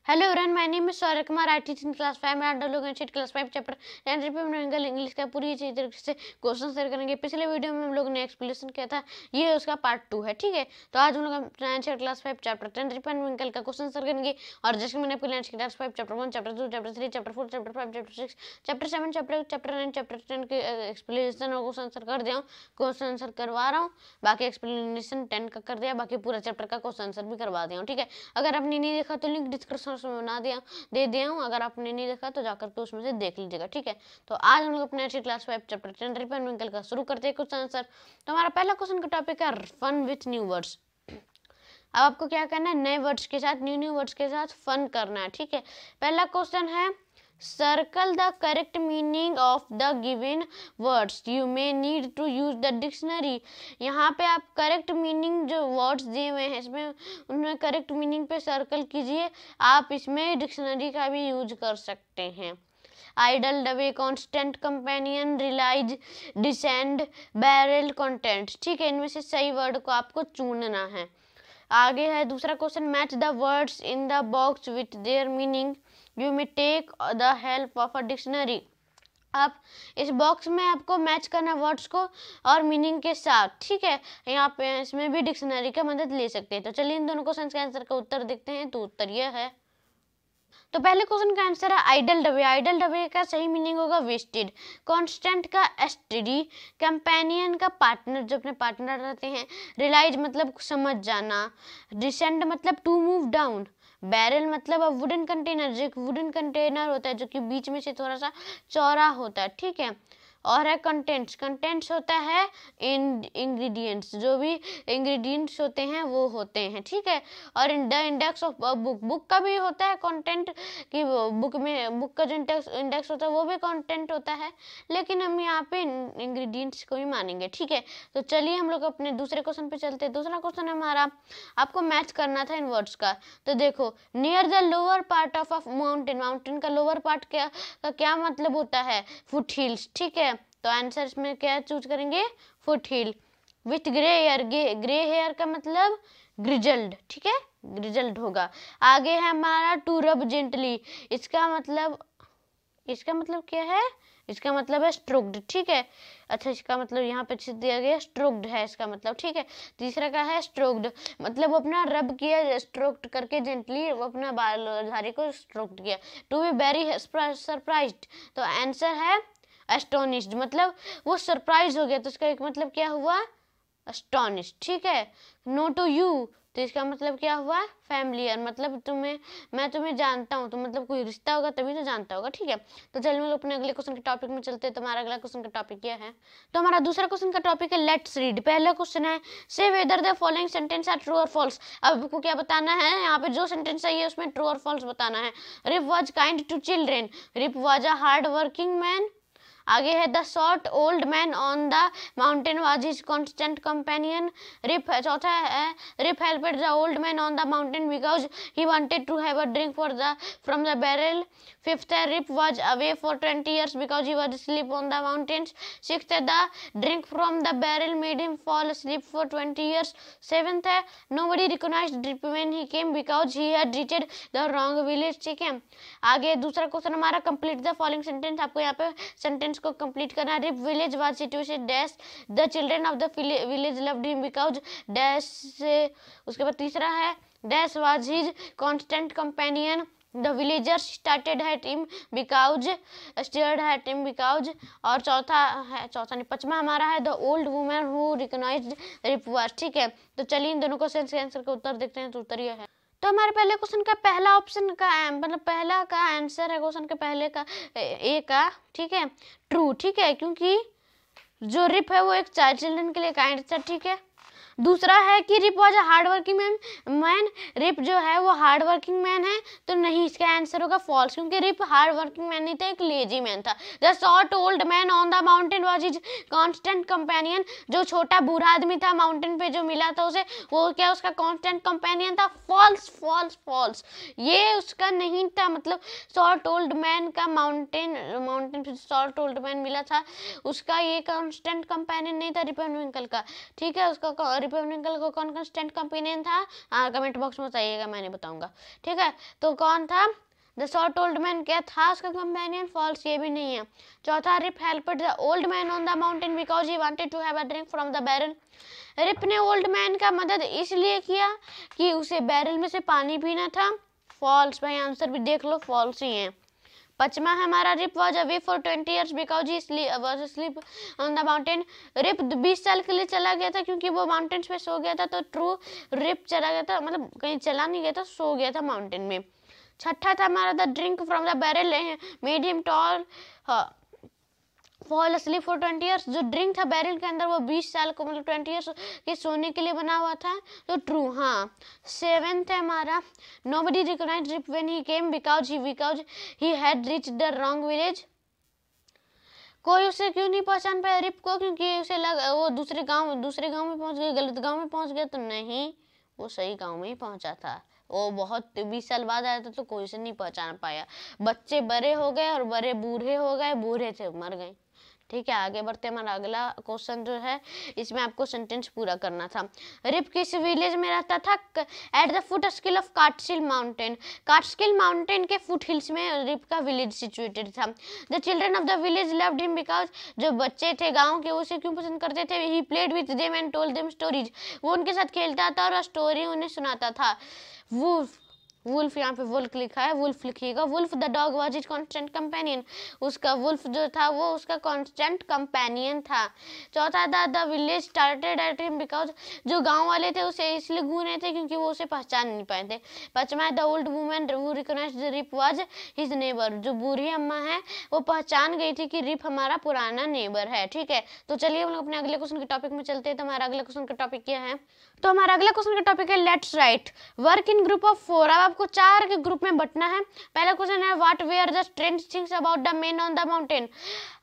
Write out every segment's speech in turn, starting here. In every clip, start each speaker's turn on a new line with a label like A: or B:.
A: Hello everyone, my name is Saurabh Kumar. I teach in class 5 में under class 5 chapter 10 repeat English का पूरी अच्छी तरीके से क्वेश्चन शेयर करेंगे। पिछले वीडियो में हम लोग ने एक्सप्लेनेशन किया था, ये उसका पार्ट 2 है। ठीक है, तो आज हम लोग क्लास 5 चैप्टर 10 रिपीट का क्वेश्चन शेयर करेंगे। और जैसे मैंने आपको class 5 chapter 1 chapter 2 chapter 3 chapter 4 chapter 5 chapter 6 chapter 7 chapter 9 chapter 10 के एक्सप्लेनेशन और क्वेश्चन आंसर कर दिया हूँ, क्वेश्चन आंसर करवा रहा हूँ। बाकी एक्सप्लेनेशन 10 का कर दिया, बाकी पूरा चैप्टर का क्वेश्चन आंसर भी करवा दिया हूँ। ठीक है, अगर आपने नहीं देखा तो लिंक डिस्क्रिप्शन में बना दिया दे दिया हूँ। अगर आपने नहीं देखा तो जाकर के उसमें से देख लीजिएगा। ठीक है, तो आज हम लोग अपने अच्छी क्लास 5 चैप्टर 10 रिपीट का शुरू करते हैं क्वेश्चन आंसर। तो हमारा पहला क्वेश्चन का टॉपिक है फन विथ न्यू वर्ड्स। अब आपको क्या करना है, नए वर्ड्स के साथ न्यू वर्ड्स के साथ फन करना है। ठीक है, पहला क्वेश्चन है circle the correct meaning of the given words, you may need to use the dictionary. यहाँ पे आप करेक्ट मीनिंग जो वर्ड्स दिए हुए हैं इसमें उनमें करेक्ट मीनिंग पे सर्कल कीजिए। आप इसमें डिक्शनरी का भी यूज कर सकते हैं। आइडल, डवे, constant, companion, realise, descend, barrel, content. ठीक है, इनमें से सही वर्ड को आपको चुनना है। आगे है दूसरा question, match the words in the box with their meaning, you may take the help of a dictionary. आप इस बॉक्स में आपको मैच करना वर्ड्स को और मीनिंग के साथ। ठीक है, यहाँ पे इसमें भी डिक्शनरी का मदद ले सकते हैं। तो चलिए इन दोनों क्वेश्चन के आंसर का उत्तर देखते हैं। तो उत्तर यह है, तो पहले क्वेश्चन का आंसर है आइडल डवे। आइडल डवे का सही मीनिंग होगा वेस्टेड। कांस्टेंट का एसटीडी। कंपेनियन का पार्टनर, जो अपने पार्टनर रहते हैं। रिलाइज मतलब समझ जाना। डिसेंड मतलब टू मूव डाउन। बैरल मतलब अब वुडन कंटेनर, जो वुडन कंटेनर होता है जो कि बीच में से थोड़ा सा चौड़ा होता है। ठीक है, और है कंटेंट्स। कंटेंट्स होता है इंग्रेडिएंट्स, जो भी इंग्रेडिएंट्स होते हैं वो होते हैं। ठीक है, और the index of book, book का भी होता है कंटेंट कि बुक में बुक का जो इंडेक्स होता है वो भी कंटेंट होता है, लेकिन हम यहाँ पे इंग्रेडिएंट्स को ही मानेंगे। ठीक है, तो चलिए हम लोग अपने दूसरे क्वेश्चन पे चलते हैं। दूसरा क्वेश्चन हमारा, आपको मैच करना था इन वर्ड्स का। तो देखो, near the lower part of a mountain, mountain का लोअर पार्ट का क्या मतलब होता है, फुट हिल्स। ठीक है, तो आंसर इसमें क्या चूज करेंगे, foot hill. With grey hair, grey hair का मतलब ग्रिजल्ड। ठीक है, ग्रिजल्ड होगा। आगे है हमारा टू रब जेंटली, इसका मतलब क्या है, इसका मतलब है स्ट्रोक्ड। ठीक है, अच्छा इसका मतलब यहाँ पे दिया गया स्ट्रोक्ड है इसका मतलब। ठीक है, तीसरा का है स्ट्रोक्ड, मतलब अपना रब किया, स्ट्रोक्ड करके जेंटली वो अपना बाल झाड़ी को स्ट्रोक्ड किया। टू बी वेरी सरप्राइज्ड, तो आंसर है एस्टोनिश्ड, मतलब वो सरप्राइज हो गया, तो इसका एक मतलब क्या हुआ, एस्टोनिश्ड। ठीक है, नो टू यू, तो इसका मतलब क्या हुआ, फैमिलियर, मतलब मैं तुम्हें जानता हूँ, तो मतलब कोई रिश्ता होगा तभी तो जानता होगा। ठीक है, तो चलिए हम लोग अपने अगले क्वेश्चन के टॉपिक में चलते हैं। तो हमारा अगला क्वेश्चन का टॉपिक क्या है, तो हमारा दूसरा क्वेश्चन का टॉपिक है लेट्स रीड। पहला क्वेश्चन है say whether the following sentence are true और फॉल्स। अब आपको क्या बताना है, यहाँ पे जो सेंटेंस है उसमें ट्रू और फॉल्स बताना है। Rip was kind to children, Rip was a hard working man. आगे है the short old man on the mountain was his constant companion. चौथा है Rip helped the old man on the mountain because he wanted to have a drink from the barrel. Fifth है Rip was away for 20 years because he was asleep on the mountains। Sixth है the drink from the barrel made him fall asleep for 20 years। Seventh है nobody recognized Rip when he came because he had reached the wrong village। ठीक है, आगे दूसरा question हमारा complete the following sentence. आपको यहाँ पे सेंटेंस को कंप्लीट करना है। Rip village was situated dash, the children of the village loved him because dash से। उसके बाद तीसरा है dash was his constant companion, the villagers started at him because stared at him because. और चौथा नहीं, पांचवा हमारा है the old woman who recognised Rip was. ठीक है, तो चलिए इन दोनों क्वेश्चन के आंसर का उत्तर देखते हैं। तो उत्तर यह है, तो हमारे पहले क्वेश्चन का पहला ऑप्शन का मतलब पहला का आंसर है क्वेश्चन के पहले का ए का। ठीक है, ट्रू। ठीक है, क्योंकि जो रिप है वो एक चाइल्ड चिल्ड्रन के लिए काइंड था। ठीक है, दूसरा है कि Rip was a hard working man, Rip जो है वो हार्ड वर्किंग मैन है, तो नहीं, इसका आंसर होगा फॉल्स, क्योंकि रिप हार्ड वर्किंग मैन नहीं था, एक लेजी मैन था। The short old man on the mountain was his constant companion, जो छोटा बूढ़ा आदमी था माउंटेन पे जो मिला था उसे, वो क्या उसका कांस्टेंट कंपेनियन था। फॉल्स फॉल्स फॉल्स, ये उसका नहीं था। मतलब शॉर्ट ओल्ड मैन का माउंटेन पे शॉर्ट ओल्ड मैन मिला था, उसका ये कांस्टेंट कंपेनियन नहीं था रिप एंड विंकल का। ठीक है, उसका रिप एंड विंकल को कौन कांस्टेंट कंपेनियन था? कमेंट बॉक्स में बताइएगा, मैंने बताऊंगा। ठीक है, तो कौन था? द शॉर्ट ओल्ड मैन क्या था उसका कंपेनियन? फॉल्स, ये भी नहीं है। चौथा, Rip helped the old man on the mountain because he wanted to have a drink from the barrel. Rip ने ओल्ड मैन का मदद इसलिए किया कि उसे बैरल में से पानी पीना था। फॉल्स भाई, आंसर भी देख लो, फॉल्स ही है। पांचवा है हमारा, Rip was away for 20 years because he was asleep on the mountain. Rip 20 साल के लिए चला गया था क्योंकि वो माउंटेन्स पे सो गया था। तो ट्रू, रिप चला गया था, मतलब कहीं चला नहीं गया था, सो गया था माउंटेन में। छठा था हमारा, the drink from the barrel made him tall fall asleep for 20 years। जो ड्रिंक था बैरल के अंदर वो 20 साल को, मतलब 20 years के सोने के लिए बना हुआ था। तो ट्रू, हाँ। सेवेंथ है हमारा, nobody recognized Rip when he came because he had reached the wrong village। कोई उसे क्यों नहीं पहचान पाया रिप को? क्योंकि उसे लगा वो दूसरे गांव में पहुंच गया, गलत गांव में पहुंच गया। तो नहीं, वो सही गांव में ही पहुंचा था। वो बहुत 20 साल बाद आया था, तो कोई उसे नहीं पहचान पाया। बच्चे बड़े हो गए और बड़े बूढ़े हो गए, बूढ़े थे मर गए। ठीक है, आगे बढ़ते हैं। हमारा अगला क्वेश्चन जो है, इसमें आपको सेंटेंस पूरा करना था। रिप किस विलेज में रहता था? At the foot skill of Catskill mountain. Catskill mountain के फुट हिल्स में रिप का विलेज सिचुएटेड था। The children of the village loved him because, जो बच्चे थे गांव के उसे क्यों पसंद करते थे? He played with them and told them stories. वो उनके साथ खेलता था और स्टोरी उन्हें सुनाता था। वुल्फ, यहाँ पे वुल्फ लिखा है, वुल्फ लिखिएगा। Wolf the dog was his constant companion. उसका वुल्फ जो था वो उसका कांस्टेंट कंपेनियन था। चौथा था, the village started at him because, जो गांव वाले थे उसे इसलिए घूर रहे थे क्योंकि वो उसे पहचान नहीं पाए थे। पांचवा, the old woman who recognised Rip was his neighbour. जो बूढ़ी अम्मा है वो पहचान गई थी कि रिप हमारा पुराना नेबर है। ठीक है, तो चलिए हम लोग अपने अगले क्वेश्चन के टॉपिक में चलते हैं। तो हमारा अगला क्वेश्चन का टॉपिक क्या है? तो हमारा अगला क्वेश्चन का टॉपिक है let's write work in group of 4। अब आपको 4 के ग्रुप में बंटना है। पहला क्वेश्चन है, what were the strange things about the man on the mountain.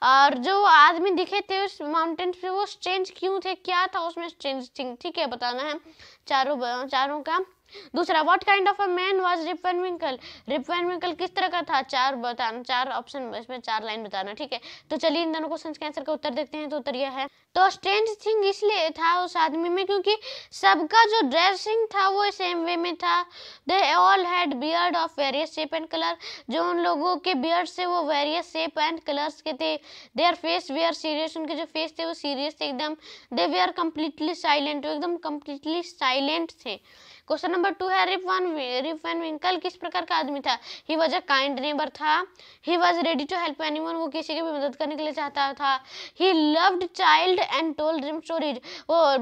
A: और जो आदमी दिखे थे उस माउंटेन पे वो स्ट्रेंज क्यों थे? क्या था उसमें स्ट्रेंज थिंग? ठीक है, बताना है चारों का। दूसरा, what kind of a man was Rip Van Winkle. Rip Van Winkle किस तरह का था? 4 ऑप्शन, इसमें 4 लाइन बताना। ठीक है, तो चलिए इन दोनों क्वेश्चन के आंसर का उत्तर देखते हैं। तो उत्तर यह है, तो स्ट्रेंज थिंग इसलिए था उस आदमी में क्योंकि सबका जो ड्रेसिंग था वो सेम वे में था। They all had beard of various shape and colour. जो उन लोगों के बियर्ड से वो वेरियस शेप एंड कलर्स के थे। देयर फेस वेयर सीरियस, उनके जो फेस थे वो सीरियस थे एकदम। दे वेयर कम्प्लीटली साइलेंट, वो एकदम कम्प्लीटली साइलेंट थे। क्वेश्चन नंबर 2 है, रिप वैन विंकल किस प्रकार का आदमी था? He was a kind neighbour था। He was ready to help anyone, वो किसी की भी मदद करने के लिए चाहता था। He loved child and told them stories, वो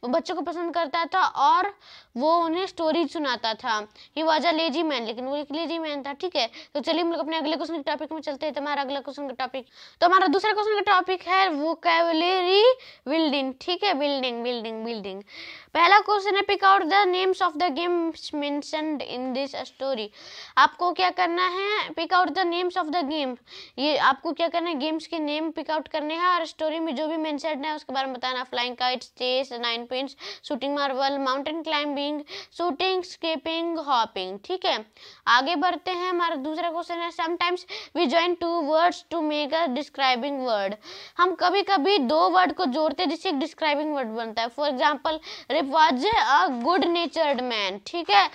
A: बच्चों को पसंद करता था और वो उन्हें स्टोरीज सुनाता था। He was a lazy man, लेकिन वो एक लेजी मैन था। ठीक है, तो चलिए हम लोग अपने अगले क्वेश्चन के टॉपिक में चलते हैं। तो हमारा अगला क्वेश्चन का टॉपिक, तो हमारा दूसरा क्वेश्चन का टॉपिक है वोकैबुलरी बिल्डिंग। ठीक है, बिल्डिंग। पहला क्वेश्चन है, pick out the names of the games mentioned in this story. आपको क्या करना है? Pick out the names of the game. ये आपको क्या करना है? गेम्स के नेम पिक आउट करने हैं और स्टोरी में जो भी मेंशन्ड है उसके बारे में बताना। Flying kites, chess, 9 pins, shooting marble, mountain climbing, shooting, skipping, hopping. ठीक है, आगे बढ़ते हैं। हमारा दूसरा क्वेश्चन है, sometimes we join 2 words to make a describing word. हम कभी कभी 2 वर्ड को जोड़ते हैं जिससे एक डिस्क्राइबिंग वर्ड बनता है। For example, Rip was a good natured man. ठीक है,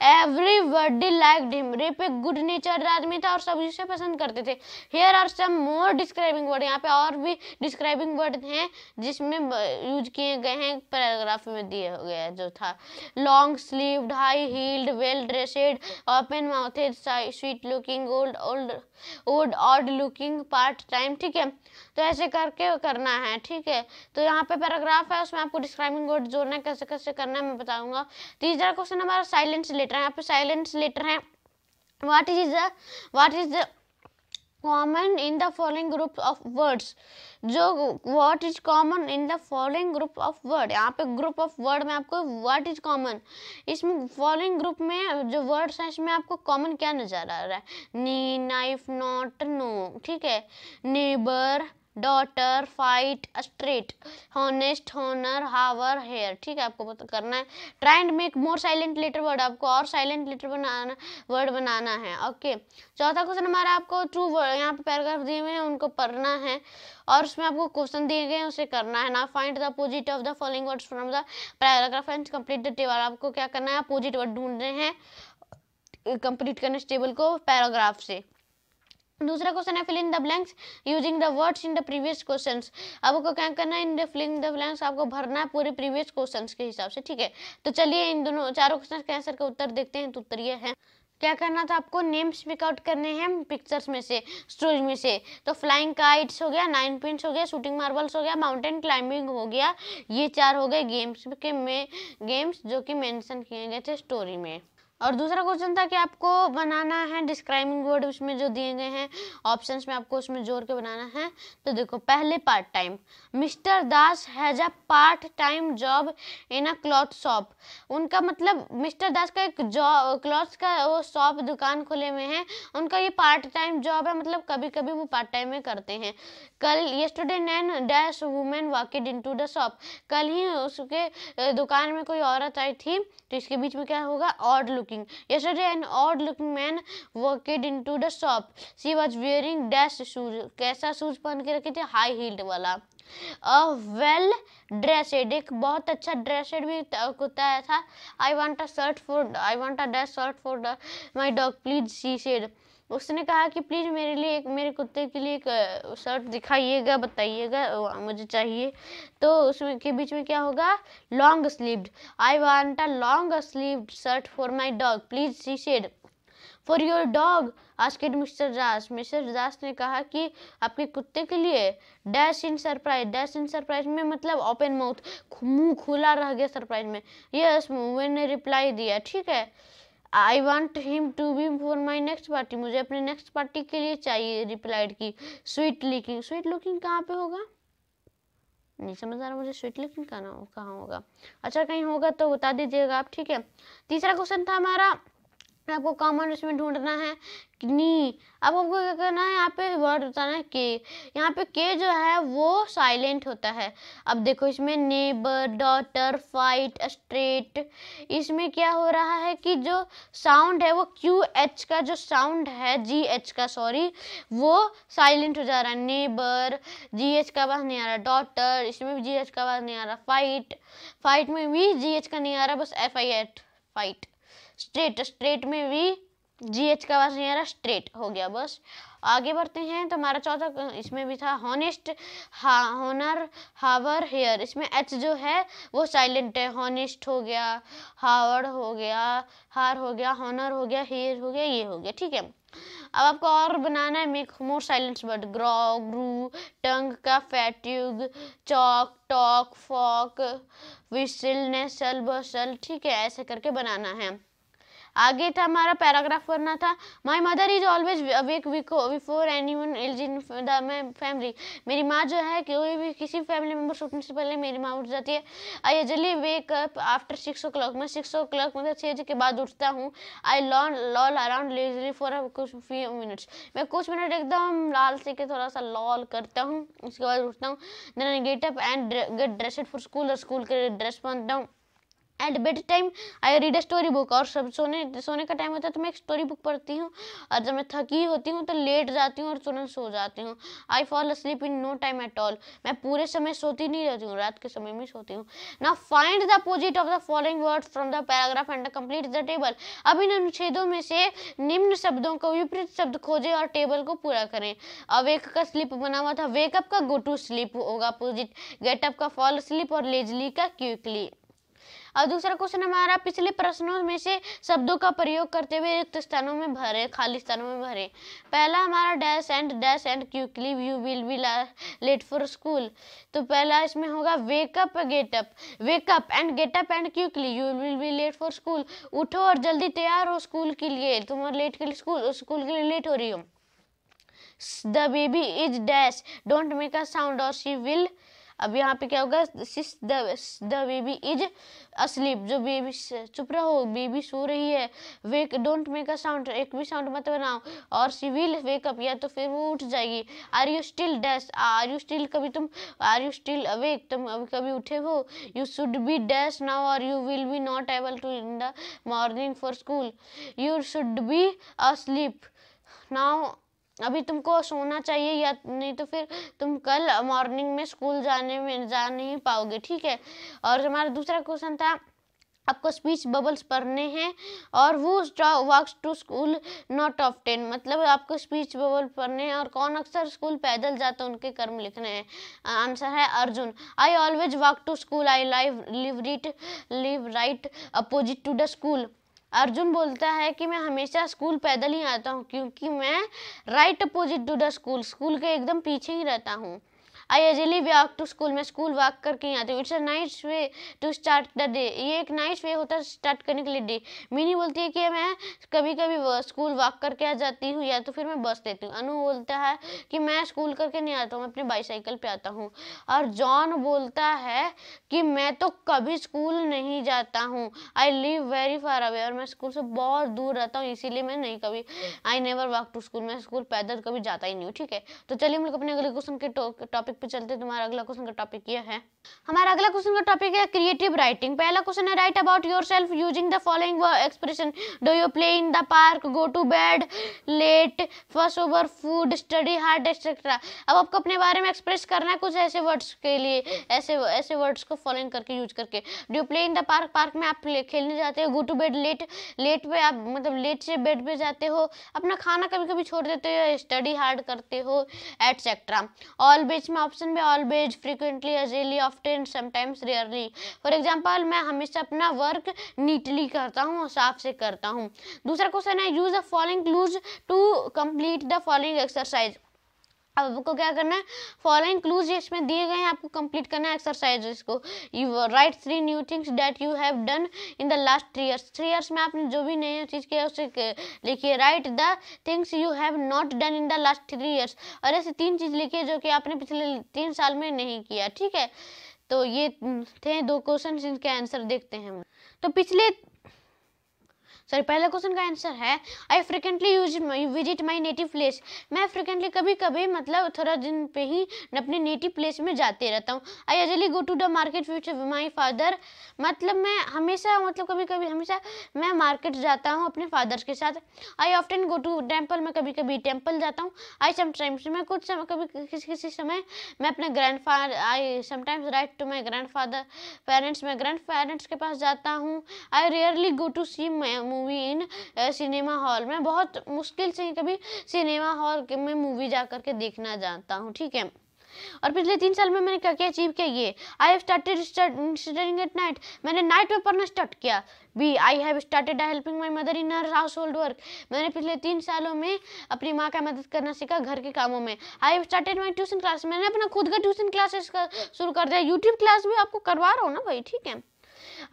A: एवरीबॉडी लाइक्ड हिम। रिप एक गुड नेचर्ड आदमी था और सब उसे पसंद करते थे। Here are some more describing word, यहाँ पे और भी डिस्क्राइबिंग वर्ड हैं जिसमें यूज किए गए हैं, पैराग्राफ में दिए हो गया जो था। Long sleeved, high heeled, well dressed, open mouthed, sweet looking, old odd looking, part time. ठीक है, तो ऐसे करके करना है। ठीक है, तो यहाँ पे पैराग्राफ है, उसमें आपको डिस्क्राइबिंग वर्ड जोड़ना है। कैसे कैसे करना है मैं बताऊंगा। तीसरा क्वेश्चन हमारा साइलेंस लेटर है। यहाँ पे साइलेंस लेटर है, what is the common in the following group of words. जो what is common in the following group of word, यहाँ पे ग्रुप ऑफ वर्ड में आपको व्हाट इज कॉमन, इसमें फॉलोइंग ग्रुप में जो वर्ड्स हैं इसमें आपको कॉमन क्या नजर आ रहा है? Knee, knife, knot, no. ठीक है, neighbour, daughter, fight, straight, honest, honour, hour, hair. ठीक है, आपको पता करना है। Try and make more silent letter word, आपको और साइलेंट लेटर वर्ड बनाना है। ओके, चौथा क्वेश्चन हमारा, आपको ट्रू वर्ड, यहाँ पे पैराग्राफ दिए हुए हैं उनको पढ़ना है और उसमें आपको क्वेश्चन दिए गए हैं उसे करना है। ना find the opposite of the following words from the paragraph and complete the table, आपको क्या करना है, अपोजिट वर्ड ढूंढ रहे हैं कंप्लीट करने इस टेबल को पैराग्राफ से। दूसरा क्वेश्चन है fill in the blanks using the words in the previous questions, आपको क्या करना है, in the filling the blanks आपको भरना है पूरे प्रीवियस क्वेश्चंस के हिसाब से। ठीक है, तो चलिए इन दोनों चारों क्वेश्चंस के आंसर का उत्तर देखते हैं। तो उत्तर ये है, क्या करना था आपको, नेम्स पिक आउट करने हैं पिक्चर्स में से, स्टोरीज में से। तो फ्लाइंग काइट्स हो गया, 9 पिन्स हो गया, शूटिंग मार्बल्स हो गया, माउंटेन क्लाइंबिंग हो गया, ये 4 हो गए गेम्स जो कि मेंशन किए गए थे स्टोरी में। और दूसरा क्वेश्चन था कि आपको बनाना है डिस्क्राइबिंग वर्ड, उसमें जो दिए गए हैं ऑप्शंस में आपको उसमें जोड़ के बनाना है। तो देखो, पहले part time, mister Das has a part time job in a cloth shop, उनका मतलब मिस्टर दास का एक जॉब, क्लॉथ का वो शॉप दुकान खुले हुए हैं, उनका ये पार्ट टाइम जॉब है, मतलब कभी कभी वो पार्ट टाइम में करते हैं। कल yesterday nine dash women walked into the shop, कल ही उसके दुकान में कोई औरत आई थी, तो इसके बीच में क्या होगा, odd looking. Yesterday an odd looking man walked into the shop. She was wearing dash shoes. कैसा शूज पहन के रखे थे, हाई हील्ड वाला। A well dressed, एक बहुत अच्छा ड्रेसेड भी कुत्ता था। I want a dash shirt for my dog please, she said. उसने कहा कि प्लीज मेरे लिए मेरे कुत्ते के लिए एक शर्ट दिखाइएगा, बताइएगा, मुझे चाहिए। तो उसमें के बीच में क्या होगा, long sleeved, I want a long sleeved shirt for my dog please, she said. For your dog asked Mr Das, Mr Das ने कहा कि आपके कुत्ते के लिए। डैश इन सरप्राइज में मतलब ओपन माउथ, मुंह खुला रह गया सरप्राइज में। यस, मैंने रिप्लाई दिया। ठीक है, I want him to be for my next party, मुझे अपने नेक्स्ट पार्टी के लिए चाहिए, रिप्लाइड की। स्वीट लुकिंग कहाँ पे होगा, नहीं समझ आ रहा मुझे, स्वीट लुकिंग कहाँ होगा, अच्छा कहीं होगा तो बता दीजिएगा आप। ठीक है, तीसरा क्वेश्चन था हमारा, आपको कॉमन इसमें ढूंढना है नी। अब आपको क्या करना है, यहाँ पे वर्ड बताना है के, यहाँ पे के जो है वो साइलेंट होता है। अब देखो इसमें नेबर, डॉटर, फाइट, स्ट्रेट, इसमें क्या हो रहा है कि जो साउंड है वो क्यू एच का जो साउंड है, जी एच का सॉरी, वो साइलेंट हो जा रहा है। नेबर, जी एच का आवाज नहीं आ रहा। डॉटर, इसमें भी जी एच का आवाज नहीं आ रहा। फाइट में भी जी एच का नहीं आ रहा, बस F I eight, fight. Straight में भी जी एच का आवाज नहीं आ रहा, स्ट्रेट हो गया। बस आगे बढ़ते हैं, तो हमारा चौथा इसमें भी था हॉनेस्ट, हॉनर, हावर, हेयर, इसमें एच जो है वो साइलेंट है। हॉनेस्ट हो गया, हावर हो गया, हार हो गया, हॉनर हो गया, हेयर हो गया, ये हो गया। ठीक है, अब आपको और बनाना है make more silent word, grow, grew, tongue का, fatigue, chalk, talk, folk, whistle, nestle, bustle. ठीक है, ऐसे करके बनाना है। आगे था हमारा पैराग्राफ करना था, my mother is always awake before anyone else in the family, मेरी माँ जो है कोई भी किसी फैमिली मेम्बर उठने से पहले मेरी माँ उठ जाती है। I usually wake up after 6 o'clock, मैं 6 o'clock मतलब 6 बजे के बाद उठता हूँ। आई लॉल अराउंड लेजली फॉर कुछ फ्यू मिनट्स, मैं कुछ मिनट एकदम लालची के थोड़ा सा लॉल करता हूँ, उसके बाद उठता हूँ। Then I get up and get dressed for school, और स्कूल के ड्रेस पहनता हूँ। At bed time I read a story book, और सब सोने का टाइम होता है तो मैं एक स्टोरी बुक पढ़ती हूँ, और जब मैं थकी होती हूँ तो लेट जाती हूँ और तुरंत सो जाती हूँ। I fall asleep in no time at all, मैं पूरे समय सोती नहीं रहती हूँ, रात के समय में सोती हूँ। Now find the opposite of the following words from the paragraph and complete the table, अब इन अनुच्छेदों में से निम्न शब्दों का विपरीत शब्द खोजें और टेबल को पूरा करें। अवेक का स्लीप बना हुआ था, वेकअप का गो टू स्लीप होगा अपोजिट, गेटअप का फॉल स्लीप, और लेजली का क्विकली। और दूसरा क्वेश्चन हमारा, पिछले प्रश्नों में से शब्दों का प्रयोग करते हुए रिक्त स्थानों में भरे, खाली स्थानों में भरे। पहला हमारा dash and quickly you will be late for school, तो पहला इसमें होगा wake up and get up and quickly you will be late for school, उठो और जल्दी तैयार हो स्कूल के लिए, तुम लेट के लिए स्कूल के लिए लेट हो रही हो। The baby is dash, don't make a sound और शी विल अब यहाँ पे क्या होगा, द बेबी इज अस्लीप, जो बेबी, चुप रहो, बेबी सो रही है। वेक, डोंट मेक अ साउंड, एक भी साउंड मत बनाओ। और शी विल वेक अप, या तो फिर वो उठ जाएगी। Are you still dash, are you still, कभी तुम, आर यू स्टिल अवेक, तुम अभी कभी उठे हो। You should be dash now और you will be not able to in the morning for school. You should be asleep now, अभी तुमको सोना चाहिए, या नहीं तो फिर तुम कल मॉर्निंग में स्कूल जा नहीं पाओगे, ठीक है। और हमारा दूसरा क्वेश्चन था, आपको स्पीच बबल्स पढ़ने हैं, और वो walks to school not often, मतलब आपको स्पीच बबल पढ़ने हैं और कौन अक्सर स्कूल पैदल जाता है, उनके कर्म लिखने हैं। आंसर है Arjun. I always walk to school, I live right opposite to the school. Arjun बोलता है कि मैं हमेशा स्कूल पैदल ही आता हूँ, क्योंकि मैं right opposite to the school, school के एकदम पीछे ही रहता हूँ। I usually walk to school, मैं स्कूल वॉक करके ही आती हूँ। It's a nice way to start the day, ये एक नाइस वे होता है स्टार्ट करने के लिए डे। मिनी बोलती है कि मैं कभी कभी स्कूल वॉक करके आ जाती हूँ, या तो फिर मैं बस लेती हूँ। अनु बोलता है कि मैं स्कूल करके नहीं आता हूँ, मैं अपने बाईसाइकिल पे आता हूँ। और जॉन बोलता है कि मैं तो कभी स्कूल नहीं जाता हूँ, I live very far away, और मैं स्कूल से बहुत दूर रहता हूँ, इसीलिए मैं नहीं कभी, I never walk to school, मैं स्कूल पैदल कभी जाता ही नहीं हूँ, ठीक है। तो चलिए हम लोग अपने अगले क्वेश्चन के टॉपिक पे चलते। तुम्हारा अगला क्वेश्चन का टॉपिक ये है, हमारा अगला क्वेश्चन का टॉपिक है क्रिएटिव राइटिंग। पहला क्वेश्चन है, write about yourself using the following expression. Do you play in the park, go to bed late, fuss over food, study hard, etcetera. अब आपको अपने बारे में एक्सप्रेस करना है कुछ ऐसे वर्ड्स के लिए, ऐसे वर्ड्स को फॉलोइंग करके यूज करके। Do you play in the park, park में आप खेलने जाते हो। Go to bed late, late पे आप मतलब लेट से बेड पे जाते हो, अपना खाना कभी कभी छोड़ देते हो, स्टडी हार्ड करते हो, एटसेट्रा। ऑलवेज में ऑप्शन में always, frequently, usually, often, sometimes, rarely. For example, मैं हमेशा अपना वर्क नीटली करता हूँ और साफ से करता हूँ। दूसरा क्वेश्चन है, use the following clues to complete the following exercise. अब आपको क्या करना है, फॉलोइंग क्लूज इसमें दिए गए हैं, आपको कंप्लीट करना है एक्सरसाइज इसको। You right 3 new things that you have done in the last 3 years। 3 years में आपने जो भी नई चीज़ किया उसे लिखिए। Right the things you have not done in the last 3 years, और ऐसे 3 चीज़ लिखिए जो कि आपने पिछले 3 साल में नहीं किया, ठीक है। तो ये थे 2 क्वेश्चन, इनके आंसर देखते हैं हम। तो पहले क्वेश्चन का आंसर है, I frequently visit my native place. मैं फ्रिक्वेंटली कभी कभी मतलब थोड़ा दिन पे ही अपने नेटिव प्लेस में जाते रहता हूँ। I usually go to the market with my father, मतलब मैं हमेशा, मतलब कभी कभी हमेशा मैं मार्केट जाता हूँ अपने फादर के साथ। I often go to temple, मैं कभी कभी टेम्पल जाता हूँ। आई समटाइम्स, मैं कुछ समय कभी किसी समय मैं अपने grandfather, I sometimes write to my grandfather parents, मैं ग्रैंड पेरेंट्स के पास जाता हूँ। I rarely go to see movie in cinema hall, मैं बहुत मुश्किल से कभी सिनेमा हॉल में मूवी जा करके देखना जानता हूँ, ठीक है। और पिछले 3 साल में मैंने क्या क्या अचीव किया, ये I have started studying at night, मैंने नाइट में पढ़ना स्टार्ट किया। B I have started helping my mother in her household work, मैंने पिछले 3 सालों में अपनी माँ का मदद करना सीखा घर के कामों में। आई have started my tuition class, मैंने अपना खुद का ट्यूशन क्लासेस शुरू कर दिया। यूट्यूब क्लास भी आपको करवा रहा हूँ ना भाई, ठीक है।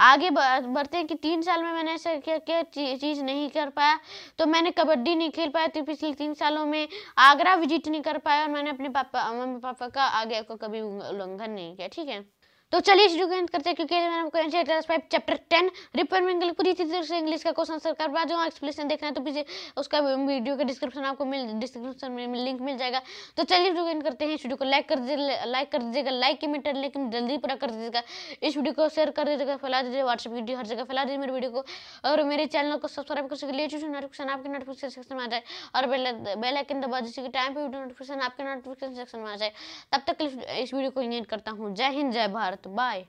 A: आगे बढ़ते हैं कि 3 साल में मैंने ऐसा क्या क्या चीज़ नहीं कर पाया। तो मैंने कबड्डी नहीं खेल पाया, तो पिछले 3 सालों में आगरा विजिट नहीं कर पाया, और मैंने अपने मम्मी पापा का आगे को कभी उल्लंघन नहीं किया, ठीक है। तो चलिए इस वीडियो को एंड करते हैं, क्योंकि मैंने आपको एनसीईआरटी क्लास 5 चैप्टर 10 रिपेयर में पूरी तरह से इंग्लिश का क्वेश्चन आंसर करवा जो एक्सप्लेनेशन देखना है तो पीछे उसका वीडियो के डिस्क्रिप्शन आपको डिस्क्रिप्शन में लिंक मिल जाएगा। तो चलिए वीडियो को एंड करते हैं। इस वीडियो को लाइक कर दीजिएगा, लाइक की मीटर लेकिन जल्दी पूरा कर दीजिएगा। इस वीडियो को शेयर कर दीजिएगा, फैला दीजिए, व्हाट्सएप वीडियो हर जगह फैला दीजिए मेरे वीडियो को, और मेरे चैनल को सब्सक्राइब कर सकते लेटेस्ट नोटिफिकेशन आपके नोटिफिकेशन सेक्शन में आ जाए, और बेल आइकन दबा दीजिए टाइम पे वीडियो नोटिफिकेशन आपके नोटिफिकेशन सेक्शन में आ जाए। तब तक इस वीडियो को एंड करता हूँ। जय हिंद, जय भारत, बाय।